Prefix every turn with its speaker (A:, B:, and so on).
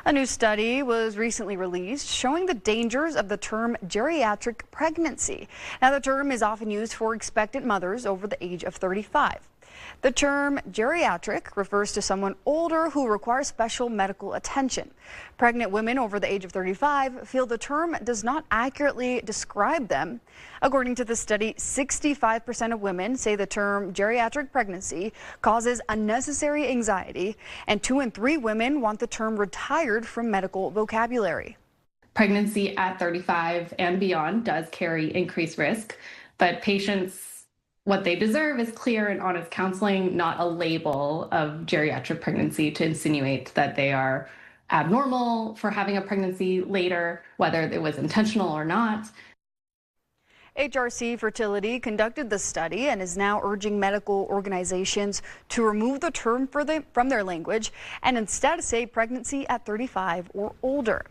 A: A new study was recently released showing the dangers of the term geriatric pregnancy. Now, the term is often used for expectant mothers over the age of 35. The term geriatric refers to someone older who requires special medical attention. Pregnant women over the age of 35 feel the term does not accurately describe them. According to the study, 65% of women say the term geriatric pregnancy causes unnecessary anxiety, and 2 in 3 women want the term retired from medical vocabulary.
B: Pregnancy at 35 and beyond does carry increased risk, but patients, what they deserve is clear and honest counseling, not a label of geriatric pregnancy to insinuate that they are abnormal for having a pregnancy later, whether it was intentional or not.
A: HRC Fertility conducted the study and is now urging medical organizations to remove the term from their language and instead say pregnancy at 35 or older.